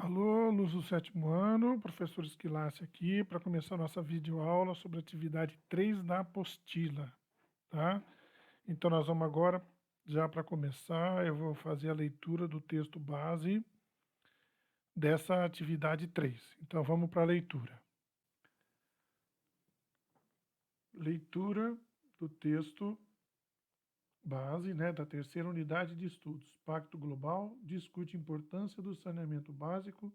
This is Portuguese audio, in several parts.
Alô, alunos do sétimo ano, professor Esquilace aqui para começar nossa videoaula sobre a atividade 3 da apostila, tá? Então nós vamos agora, já para começar, eu vou fazer a leitura do texto base dessa atividade 3. Então vamos para a leitura. Leitura do texto base, né, da terceira unidade de estudos. Pacto Global discute a importância do saneamento básico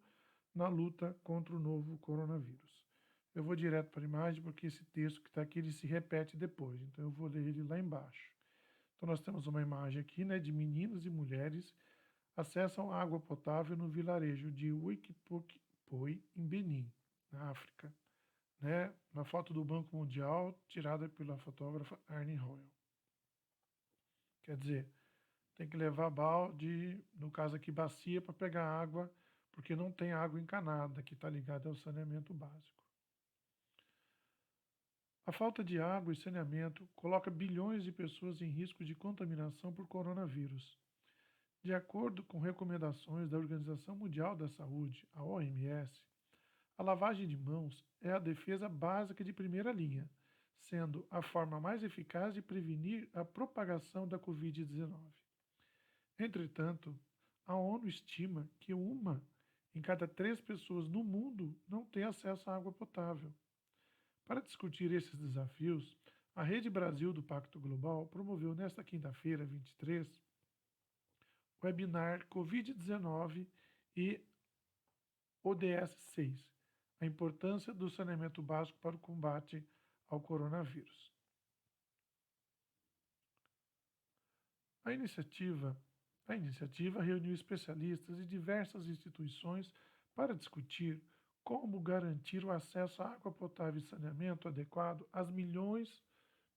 na luta contra o novo coronavírus. Eu vou direto para a imagem porque esse texto que está aqui ele se repete depois, então eu vou ler ele lá embaixo. Então nós temos uma imagem aqui, né, de meninos e mulheres acessam água potável no vilarejo de Wikipokpoi, em Benin, na África, né, na foto do Banco Mundial tirada pela fotógrafa Arne Royal. Quer dizer, tem que levar balde, no caso aqui bacia, para pegar água, porque não tem água encanada, que está ligada ao saneamento básico. A falta de água e saneamento coloca bilhões de pessoas em risco de contaminação por coronavírus. De acordo com recomendações da Organização Mundial da Saúde, a OMS, a lavagem de mãos é a defesa básica de primeira linha, sendo a forma mais eficaz de prevenir a propagação da Covid-19. Entretanto, a ONU estima que uma em cada 3 pessoas no mundo não tem acesso à água potável. Para discutir esses desafios, a Rede Brasil do Pacto Global promoveu nesta quinta-feira, 23, o webinar Covid-19 e ODS 6, a importância do saneamento básico para o combate ao coronavírus. A iniciativa reuniu especialistas de diversas instituições para discutir como garantir o acesso à água potável e saneamento adequado às milhões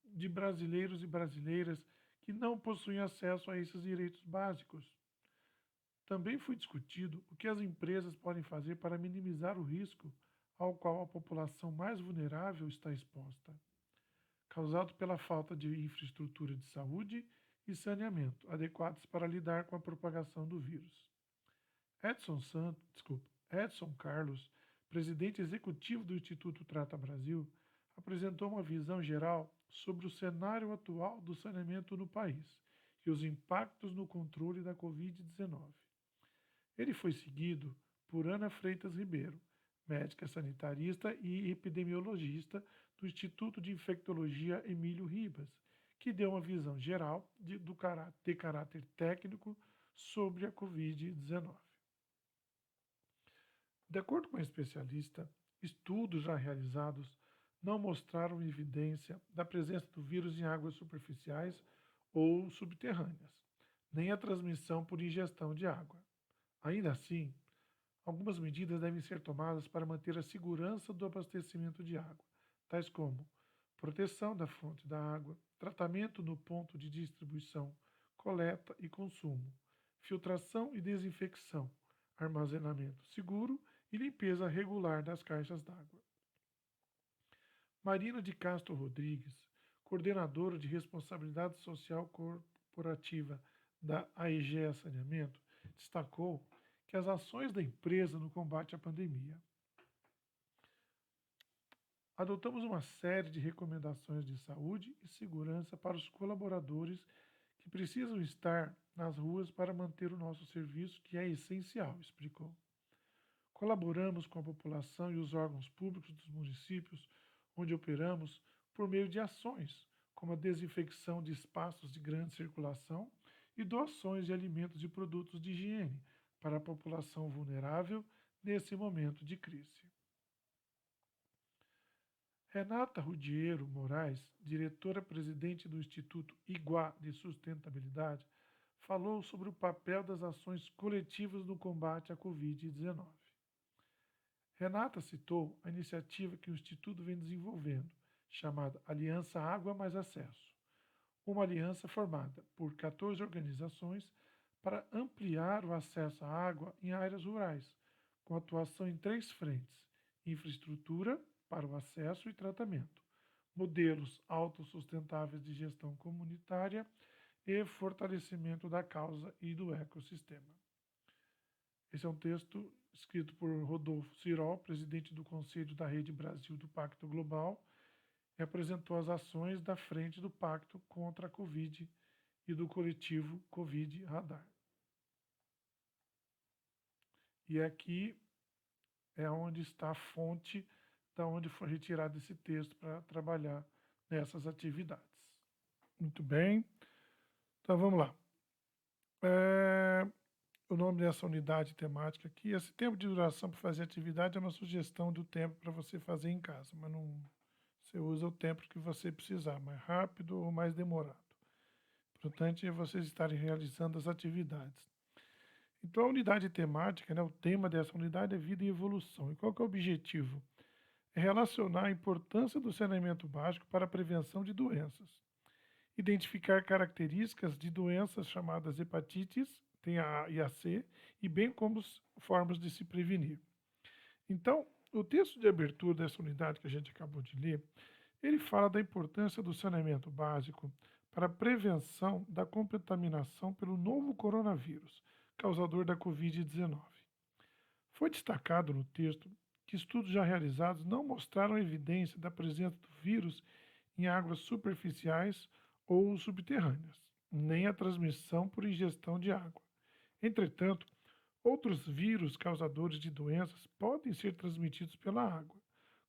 de brasileiros e brasileiras que não possuem acesso a esses direitos básicos. Também foi discutido o que as empresas podem fazer para minimizar o risco ao qual a população mais vulnerável está exposta, causado pela falta de infraestrutura de saúde e saneamento adequados para lidar com a propagação do vírus. Edson Carlos, presidente executivo do Instituto Trata Brasil, apresentou uma visão geral sobre o cenário atual do saneamento no país e os impactos no controle da Covid-19. Ele foi seguido por Ana Freitas Ribeiro, médica sanitarista e epidemiologista do Instituto de Infectologia Emílio Ribas, que deu uma visão geral de caráter técnico sobre a Covid-19. De acordo com a especialista, estudos já realizados não mostraram evidência da presença do vírus em águas superficiais ou subterrâneas, nem a transmissão por ingestão de água. Ainda assim, algumas medidas devem ser tomadas para manter a segurança do abastecimento de água, tais como proteção da fonte da água, tratamento no ponto de distribuição, coleta e consumo, filtração e desinfecção, armazenamento seguro e limpeza regular das caixas d'água. Marina de Castro Rodrigues, coordenadora de responsabilidade social corporativa da AEGEA Saneamento, destacou que as ações da empresa no combate à pandemia. Adotamos uma série de recomendações de saúde e segurança para os colaboradores que precisam estar nas ruas para manter o nosso serviço, que é essencial, explicou. Colaboramos com a população e os órgãos públicos dos municípios onde operamos por meio de ações, como a desinfecção de espaços de grande circulação e doações de alimentos e produtos de higiene para a população vulnerável nesse momento de crise. Renata Rudiero Moraes, diretora-presidente do Instituto Iguá de Sustentabilidade, falou sobre o papel das ações coletivas no combate à Covid-19. Renata citou a iniciativa que o Instituto vem desenvolvendo, chamada Aliança Água Mais Acesso, uma aliança formada por 14 organizações para ampliar o acesso à água em áreas rurais, com atuação em 3 frentes: infraestrutura para o acesso e tratamento, modelos autossustentáveis de gestão comunitária e fortalecimento da causa e do ecossistema. Esse é um texto escrito por Rodolfo Cirol, presidente do Conselho da Rede Brasil do Pacto Global, e apresentou as ações da frente do Pacto contra a Covid e do coletivo Covid Radar. E aqui é onde está a fonte da onde foi retirado esse texto para trabalhar nessas atividades. Muito bem, então vamos lá. O nome dessa unidade temática aqui, esse tempo de duração para fazer atividade é uma sugestão do tempo para você fazer em casa, mas não, você usa o tempo que você precisar, mais rápido ou mais demorado. O importante é vocês estarem realizando as atividades. Então a unidade temática, né, o tema dessa unidade é vida e evolução. E qual que é o objetivo? É relacionar a importância do saneamento básico para a prevenção de doenças. Identificar características de doenças chamadas hepatites, tem a A e a C, e bem como formas de se prevenir. Então, o texto de abertura dessa unidade que a gente acabou de ler, ele fala da importância do saneamento básico para a prevenção da contaminação pelo novo coronavírus, causador da Covid-19. Foi destacado no texto que estudos já realizados não mostraram evidência da presença do vírus em águas superficiais ou subterrâneas, nem a transmissão por ingestão de água. Entretanto, outros vírus causadores de doenças podem ser transmitidos pela água,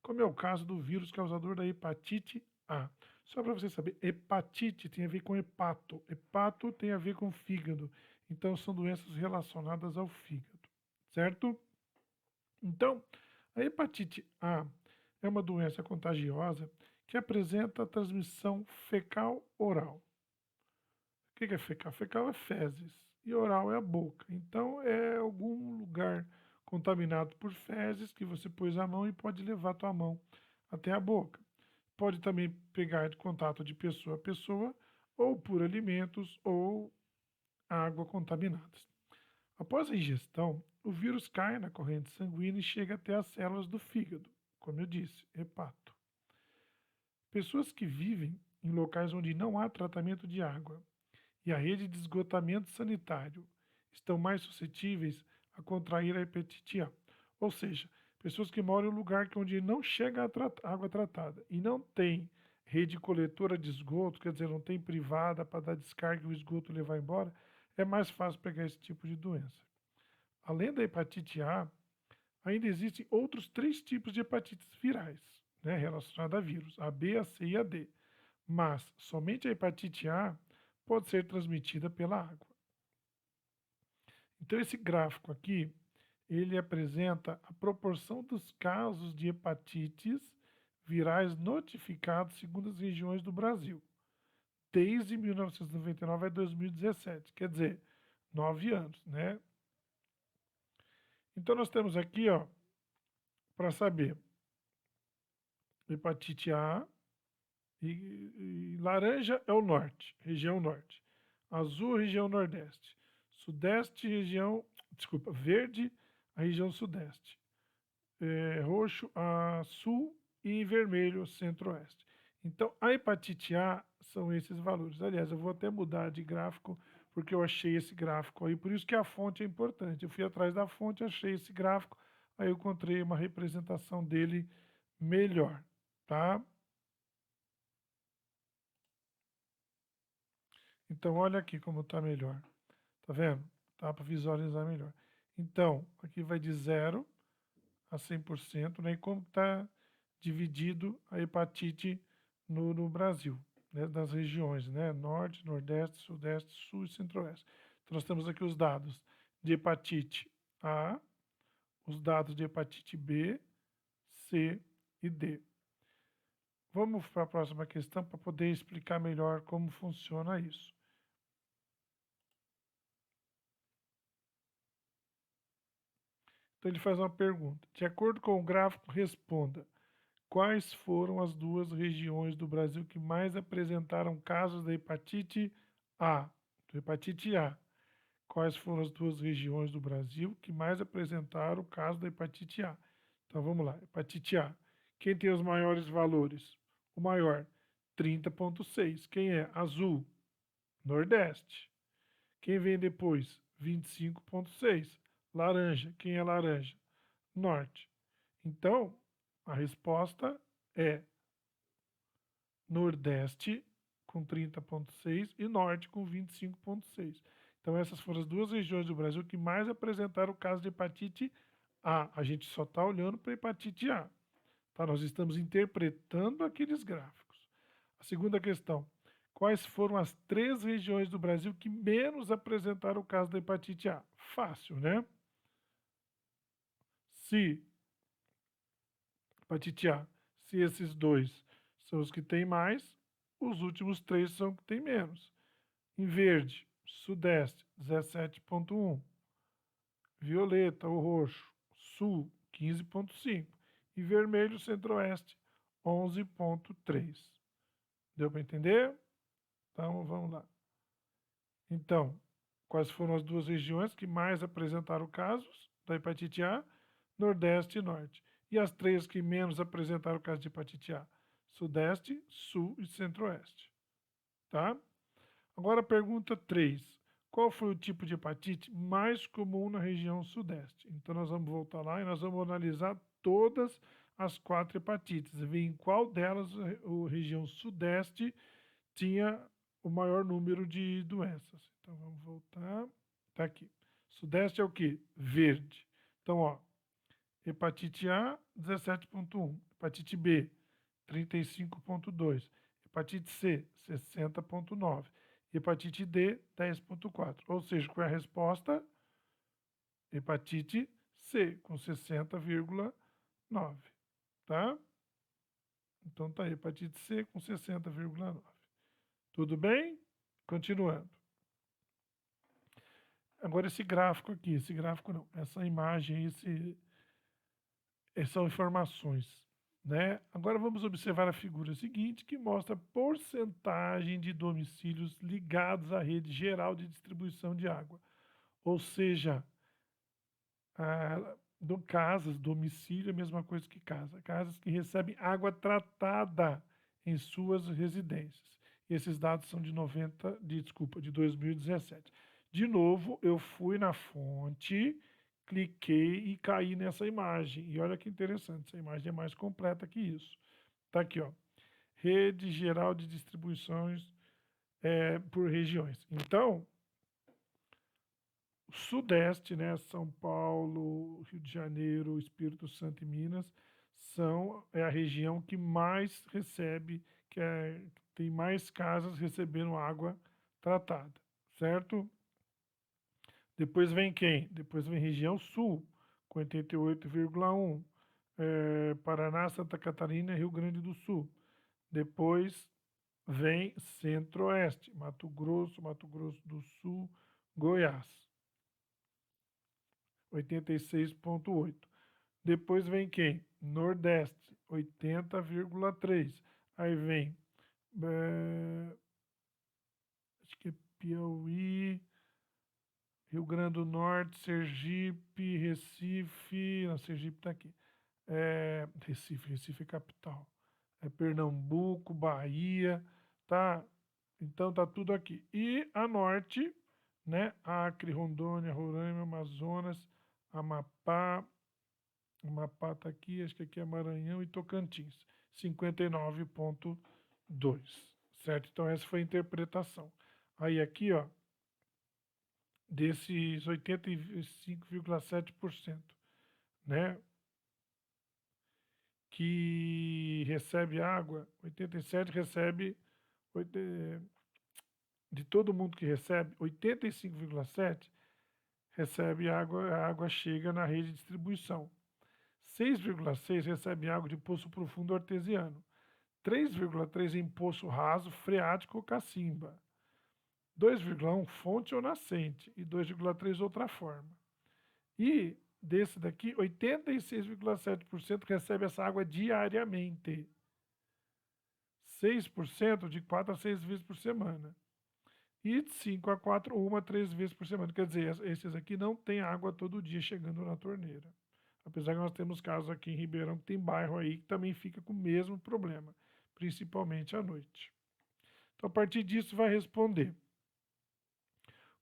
como é o caso do vírus causador da hepatite A. Só para você saber, hepatite tem a ver com hepato, hepato tem a ver com fígado, então são doenças relacionadas ao fígado, certo? Então, a hepatite A é uma doença contagiosa que apresenta transmissão fecal-oral. O que é fecal? Fecal é fezes e oral é a boca. Então, é algum lugar contaminado por fezes que você pôs a mão e pode levar a tua mão até a boca. Pode também pegar de contato de pessoa a pessoa, ou por alimentos ou água contaminadas. Após a ingestão, o vírus cai na corrente sanguínea e chega até as células do fígado, como eu disse, hepato. Pessoas que vivem em locais onde não há tratamento de água e a rede de esgotamento sanitário estão mais suscetíveis a contrair a hepatite A. Ou seja, pessoas que moram em um lugar onde não chega a água tratada e não tem rede coletora de esgoto, quer dizer, não tem privada para dar descarga e o esgoto levar embora, é mais fácil pegar esse tipo de doença. Além da hepatite A, ainda existem outros 3 tipos de hepatites virais, né, relacionadas a vírus, a B, a C e a D. Mas somente a hepatite A pode ser transmitida pela água. Então esse gráfico aqui, ele apresenta a proporção dos casos de hepatites virais notificados segundo as regiões do Brasil, desde 1999 a 2017, quer dizer, 9 anos, né? Então nós temos aqui, ó, para saber, hepatite A, e laranja é o norte, região norte. Azul, região nordeste. Sudeste, verde, a região sudeste. Roxo, a sul e vermelho, centro-oeste. Então, a hepatite A são esses valores. Aliás, eu vou até mudar de gráfico, porque eu achei esse gráfico aí. Por isso que a fonte é importante. Eu fui atrás da fonte, achei esse gráfico, aí eu encontrei uma representação dele melhor, tá? Então, olha aqui como está melhor. Tá vendo? Tá para visualizar melhor. Então, aqui vai de 0 a 100%, né? E como está dividido a hepatite no Brasil, né? Das regiões, né? Norte, Nordeste, Sudeste, Sul e Centro-Oeste. Então, nós temos aqui os dados de hepatite A, os dados de hepatite B, C e D. Vamos para a próxima questão para poder explicar melhor como funciona isso. Então ele faz uma pergunta. De acordo com o gráfico, responda. Quais foram as 2 regiões do Brasil que mais apresentaram casos da hepatite A? Hepatite A. Quais foram as 2 regiões do Brasil que mais apresentaram o caso da hepatite A? Então vamos lá. Hepatite A. Quem tem os maiores valores? O maior, 30,6. Quem é? Azul, Nordeste. Quem vem depois? 25,6. Laranja. Quem é laranja? Norte. Então, a resposta é Nordeste com 30,6 e Norte com 25,6. Então, essas foram as duas regiões do Brasil que mais apresentaram o caso de hepatite A. A gente só está olhando para a hepatite A. Tá? Nós estamos interpretando aqueles gráficos. A segunda questão. Quais foram as 3 regiões do Brasil que menos apresentaram o caso da hepatite A? Fácil, né? Se hepatite A, se esses 2 são os que têm mais, os últimos 3 são os que têm menos. Em verde, Sudeste, 17,1. Violeta, o roxo, Sul, 15,5. E vermelho, Centro-Oeste, 11,3. Deu para entender? Então, vamos lá. Então, quais foram as 2 regiões que mais apresentaram casos da hepatite A? Nordeste e Norte. E as 3 que menos apresentaram casos de hepatite A? Sudeste, Sul e Centro-Oeste. Tá? Agora, pergunta 3. Qual foi o tipo de hepatite mais comum na região Sudeste? Então, nós vamos voltar lá e nós vamos analisar todas as 4 hepatites, ver em qual delas a região Sudeste tinha o maior número de doenças. Então, vamos voltar. Tá aqui. Sudeste é o quê? Verde. Então, ó, hepatite A, 17,1. Hepatite B, 35,2. Hepatite C, 60,9. Hepatite D, 10,4. Ou seja, qual é a resposta? Hepatite C, com 60,9. Tá? Então, tá aí, hepatite C com 60,9. Tudo bem? Continuando. Agora esse gráfico aqui, esse gráfico não, essa imagem, são informações, né? Agora vamos observar a figura seguinte, que mostra a porcentagem de domicílios ligados à rede geral de distribuição de água. Ou seja, casas, domicílio é a mesma coisa que casa. Casas que recebem água tratada em suas residências. Esses dados são de 2017. De novo, eu fui na fonte, cliquei e caí nessa imagem. E olha que interessante, essa imagem é mais completa que isso. Tá aqui, ó. Rede geral de distribuições por regiões. Então, o Sudeste, né, São Paulo, Rio de Janeiro, Espírito Santo e Minas, é a região que mais recebe, que tem mais casas recebendo água tratada, certo? Depois vem quem? Depois vem região Sul, com 88,1. Paraná, Santa Catarina e Rio Grande do Sul. Depois vem Centro-Oeste, Mato Grosso do Sul, Goiás, 86,8. Depois vem quem? Nordeste, 80,3. Aí vem, acho que é Piauí, Rio Grande do Norte, Sergipe, Recife. Não, Sergipe está aqui. Recife é capital. Pernambuco, Bahia, tá? Então tá tudo aqui. E a norte, né? Acre, Rondônia, Roraima, Amazonas, Amapá. Amapá tá aqui, acho que aqui é Maranhão e Tocantins. 59,2. Certo? Então essa foi a interpretação. Aí aqui, ó, desses 85,7%, né? Que recebe água, 87 recebe, de todo mundo que recebe, 85,7 recebe água, a água chega na rede de distribuição. 6,6 recebe água de poço profundo artesiano. 3,3 em poço raso, freático ou cacimba. 2,1 fonte ou nascente e 2,3 outra forma. E desse daqui, 86,7% recebe essa água diariamente. 6% de 4 a 6 vezes por semana. E de 5 a 4, 1 a 3 vezes por semana. Quer dizer, esses aqui não tem água todo dia chegando na torneira. Apesar que nós temos casos aqui em Ribeirão, que tem bairro aí que também fica com o mesmo problema, principalmente à noite. Então, a partir disso, vai responder.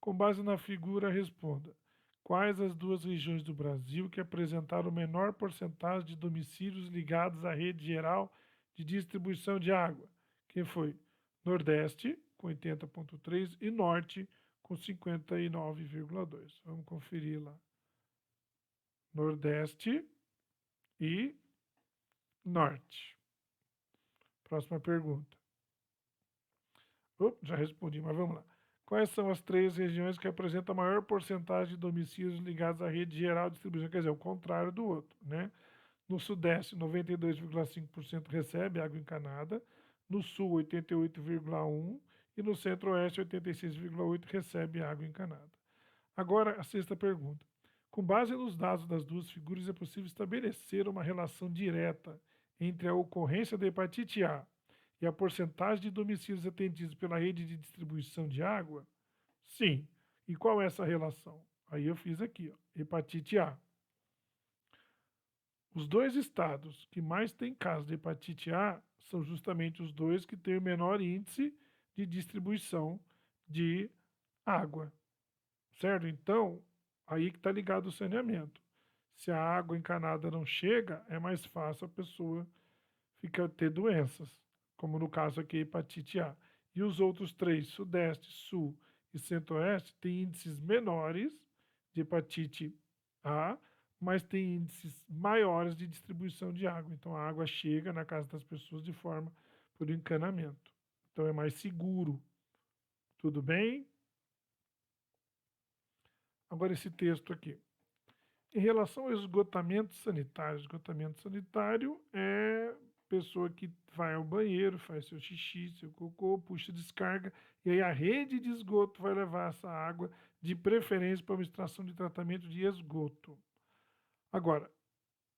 Com base na figura, responda. Quais as duas regiões do Brasil que apresentaram menor porcentagem de domicílios ligados à rede geral de distribuição de água? Quem foi? Nordeste, com 80,3% e Norte, com 59,2%. Vamos conferir lá. Nordeste e Norte. Próxima pergunta. Já respondi, mas vamos lá. Quais são as três regiões que apresentam a maior porcentagem de domicílios ligados à rede geral de distribuição? Quer dizer, o contrário do outro, né? No Sudeste, 92,5% recebe água encanada. No Sul, 88,1%. E no Centro-Oeste, 86,8% recebe água encanada. Agora, a sexta pergunta. Com base nos dados das duas figuras, é possível estabelecer uma relação direta entre a ocorrência da hepatite A e a porcentagem de domicílios atendidos pela rede de distribuição de água? Sim. E qual é essa relação? Aí eu fiz aqui, ó, hepatite A. Os dois estados que mais têm casos de hepatite A são justamente os dois que têm o menor índice de distribuição de água, certo? Então, aí que está ligado o saneamento. Se a água encanada não chega, é mais fácil a pessoa ter doenças, como no caso aqui, hepatite A. E os outros três, Sudeste, Sul e Centro-Oeste, têm índices menores de hepatite A, mas têm índices maiores de distribuição de água. Então a água chega na casa das pessoas de forma por encanamento. Então é mais seguro. Tudo bem? Agora esse texto aqui. Em relação ao esgotamento sanitário é pessoa que vai ao banheiro, faz seu xixi, seu cocô, puxa descarga, e aí a rede de esgoto vai levar essa água, de preferência para uma estação de tratamento de esgoto. Agora,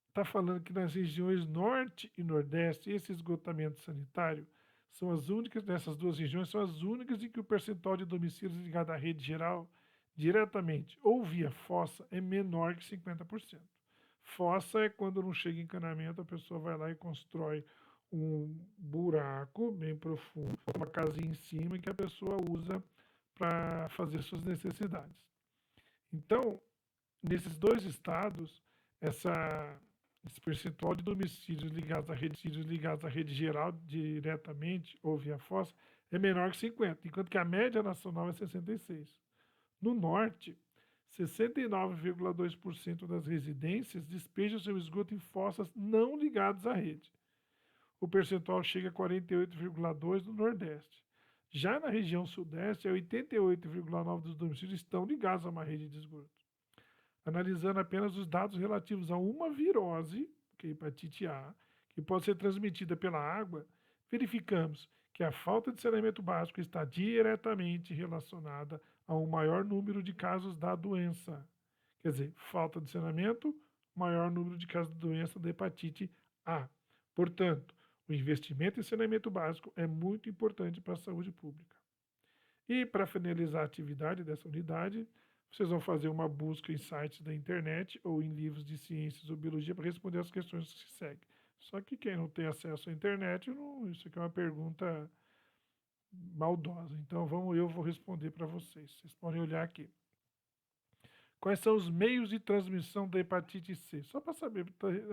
está falando que nas regiões Norte e Nordeste, esse esgotamento sanitário são as únicas, nessas duas regiões, são as únicas em que o percentual de domicílios ligado à rede geral diretamente ou via fossa é menor que 50%. Fossa é quando não chega encanamento, a pessoa vai lá e constrói um buraco bem profundo, uma casinha em cima que a pessoa usa para fazer suas necessidades. Então, nesses dois estados, esse percentual de domicílios ligados à rede geral diretamente ou via fossa é menor que 50%, enquanto que a média nacional é 66%. No norte, 69,2% das residências despejam seu esgoto em fossas não ligadas à rede. O percentual chega a 48,2% no Nordeste. Já na região Sudeste, 88,9% dos domicílios estão ligados a uma rede de esgoto. Analisando apenas os dados relativos a uma virose, que é a hepatite A, que pode ser transmitida pela água, verificamos que a falta de saneamento básico está diretamente relacionada a um maior número de casos da doença. Quer dizer, falta de saneamento, maior número de casos de doença da hepatite A. Portanto, o investimento em saneamento básico é muito importante para a saúde pública. E para finalizar a atividade dessa unidade, vocês vão fazer uma busca em sites da internet ou em livros de ciências ou biologia para responder as questões que se seguem. Só que quem não tem acesso à internet, isso aqui é uma pergunta maldosa. Então eu vou responder para vocês. Vocês podem olhar aqui. Quais são os meios de transmissão da hepatite C? Só para saber.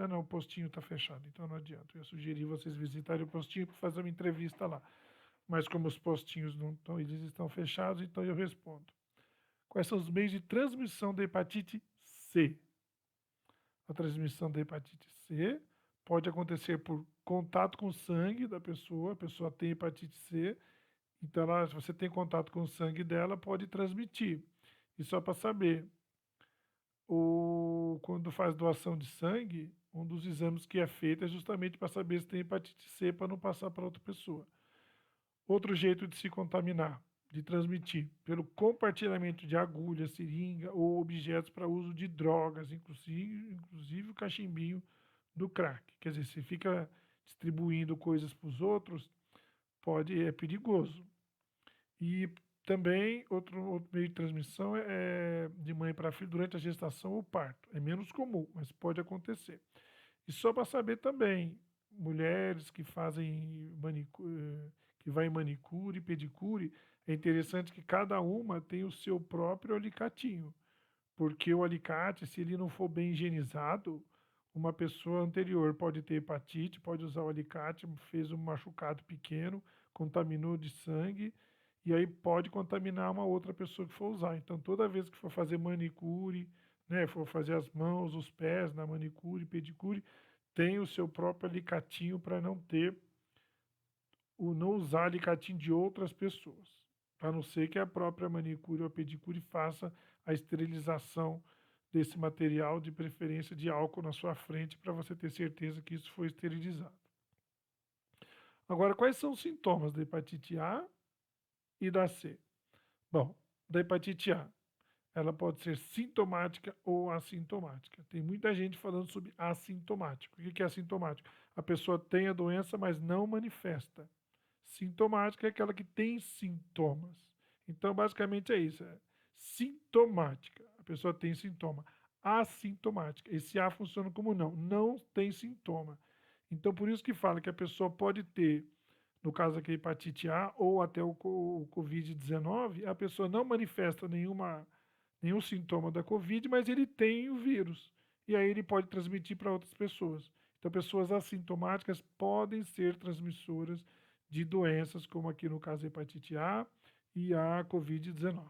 Não, o postinho está fechado, então não adianta. Eu sugeri vocês visitarem o postinho para fazer uma entrevista lá. Mas como os postinhos não estão, eles estão fechados, então eu respondo. Quais são os meios de transmissão da hepatite C? A transmissão da hepatite C pode acontecer por contato com o sangue da pessoa, a pessoa tem hepatite C, então se você tem contato com o sangue dela, pode transmitir. E só para saber, quando faz doação de sangue, um dos exames que é feito é justamente para saber se tem hepatite C para não passar para outra pessoa. Outro jeito de se contaminar, de transmitir, pelo compartilhamento de agulha, seringa ou objetos para uso de drogas, inclusive o cachimbinho do crack. Quer dizer, se fica distribuindo coisas para os outros, é perigoso. E também outro meio de transmissão é de mãe para filho durante a gestação ou parto. É menos comum, mas pode acontecer. E só para saber também, mulheres que fazem que vai em manicure e pedicure, é interessante que cada uma tem o seu próprio alicatinho. porque o alicate, se ele não for bem higienizado, uma pessoa anterior pode ter hepatite, pode usar o alicate, fez um machucado pequeno, contaminou de sangue, e aí pode contaminar uma outra pessoa que for usar. Então, toda vez que for fazer manicure, né, for fazer as mãos, os pés na manicure, pedicure, tem o seu próprio alicatinho para não usar alicatinho de outras pessoas, a não ser que a própria manicure ou a pedicure faça a esterilização desse material, de preferência de álcool na sua frente, para você ter certeza que isso foi esterilizado. Agora, quais são os sintomas da hepatite A e da C? Bom, da hepatite A, ela pode ser sintomática ou assintomática. Tem muita gente falando sobre assintomático. O que é assintomático? A pessoa tem a doença, mas não manifesta. Sintomática é aquela que tem sintomas. Então, basicamente é isso. É sintomática. A pessoa tem sintoma. Assintomática. Esse A funciona como não. Não tem sintoma. Então, por isso que fala que a pessoa pode ter, no caso aqui, hepatite A ou até o Covid-19, a pessoa não manifesta nenhum sintoma da Covid, mas ele tem o vírus. E aí ele pode transmitir para outras pessoas. Então, pessoas assintomáticas podem ser transmissoras de doenças, como aqui no caso a hepatite A e a Covid-19.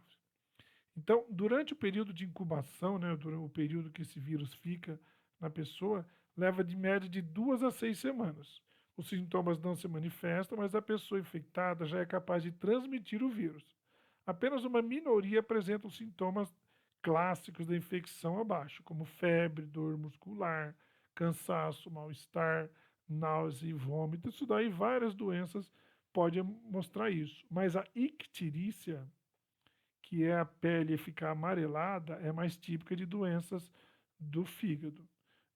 Então, durante o período de incubação, né, durante o período que esse vírus fica na pessoa, leva de média de 2 a 6 semanas. Os sintomas não se manifestam, mas a pessoa infectada já é capaz de transmitir o vírus. Apenas uma minoria apresenta os sintomas clássicos da infecção abaixo, como febre, dor muscular, cansaço, mal-estar, náusea e vômito. Isso daí várias doenças podem mostrar isso. Mas a icterícia, que é a pele ficar amarelada, é mais típica de doenças do fígado.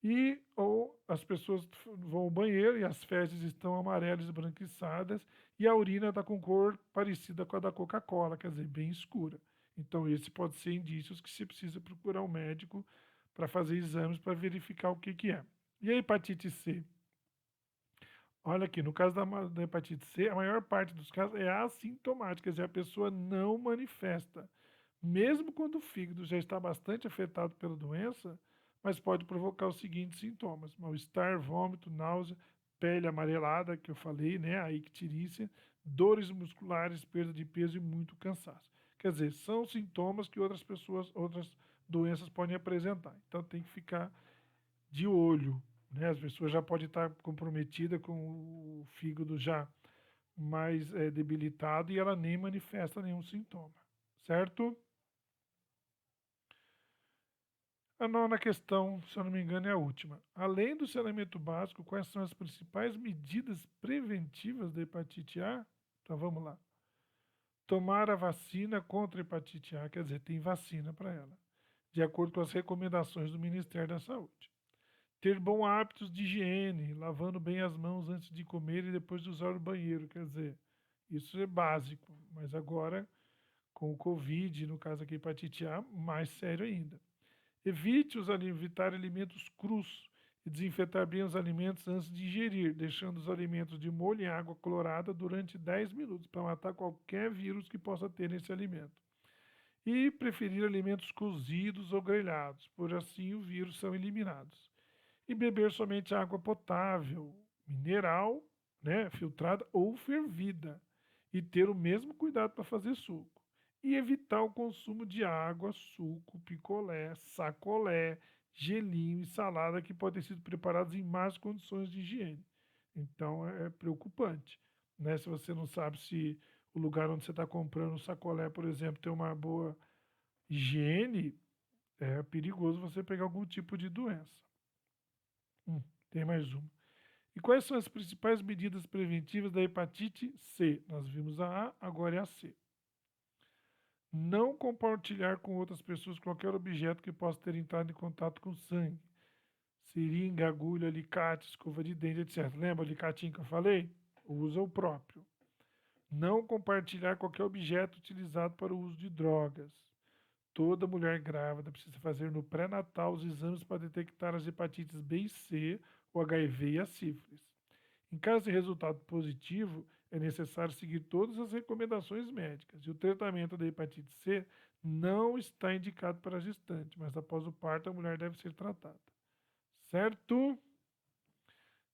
E ou as pessoas vão ao banheiro e as fezes estão amarelas esbranquiçadas e a urina está com cor parecida com a da Coca-Cola, quer dizer, bem escura. Então, esse pode ser indícios que você precisa procurar um médico para fazer exames para verificar o que é. E a hepatite C? Olha aqui, no caso da hepatite C, a maior parte dos casos é assintomática, quer dizer, a pessoa não manifesta. Mesmo quando o fígado já está bastante afetado pela doença, mas pode provocar os seguintes sintomas: mal-estar, vômito, náusea, pele amarelada, que eu falei, né, a icterícia, dores musculares, perda de peso e muito cansaço. Quer dizer, são sintomas que outras pessoas, outras doenças podem apresentar. Então tem que ficar de olho, né? As pessoas já podem estar comprometida com o fígado já mais debilitado e ela nem manifesta nenhum sintoma, certo? A nona questão, se eu não me engano, é a última. Além do saneamento básico, quais são as principais medidas preventivas da hepatite A? Então vamos lá. Tomar a vacina contra a hepatite A, quer dizer, tem vacina para ela, de acordo com as recomendações do Ministério da Saúde. Ter bons hábitos de higiene, lavando bem as mãos antes de comer e depois de usar o banheiro, quer dizer, isso é básico, mas agora com o Covid, no caso aqui hepatite A, mais sério ainda. Evite evitar alimentos crus e desinfetar bem os alimentos antes de ingerir, deixando os alimentos de molho em água clorada durante 10 minutos para matar qualquer vírus que possa ter nesse alimento. E preferir alimentos cozidos ou grelhados, por assim os vírus são eliminados. E beber somente água potável, mineral, né, filtrada ou fervida. E ter o mesmo cuidado para fazer suco. E evitar o consumo de água, suco, picolé, sacolé, gelinho e salada que podem ser preparados em más condições de higiene. Então é preocupante, né? Se você não sabe se o lugar onde você está comprando o sacolé, por exemplo, tem uma boa higiene, é perigoso você pegar algum tipo de doença. Tem mais uma. E quais são as principais medidas preventivas da hepatite C? Nós vimos a A, agora é a C. Não compartilhar com outras pessoas qualquer objeto que possa ter entrado em contato com sangue. Seringa, agulha, alicate, escova de dente, etc. Lembra o alicatinho que eu falei? Usa o próprio. Não compartilhar qualquer objeto utilizado para o uso de drogas. Toda mulher grávida precisa fazer no pré-natal os exames para detectar as hepatites B e C, o HIV e a sífilis. Em caso de resultado positivo, é necessário seguir todas as recomendações médicas e o tratamento da hepatite C não está indicado para gestante, mas após o parto a mulher deve ser tratada. Certo?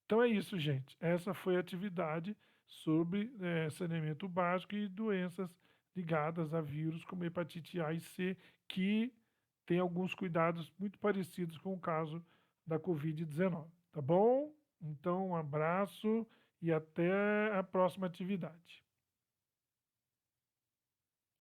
Então é isso, gente. Essa foi a atividade sobre saneamento básico e doenças ligadas a vírus como hepatite A e C, que tem alguns cuidados muito parecidos com o caso da Covid-19. Tá bom? Então, um abraço e até a próxima atividade.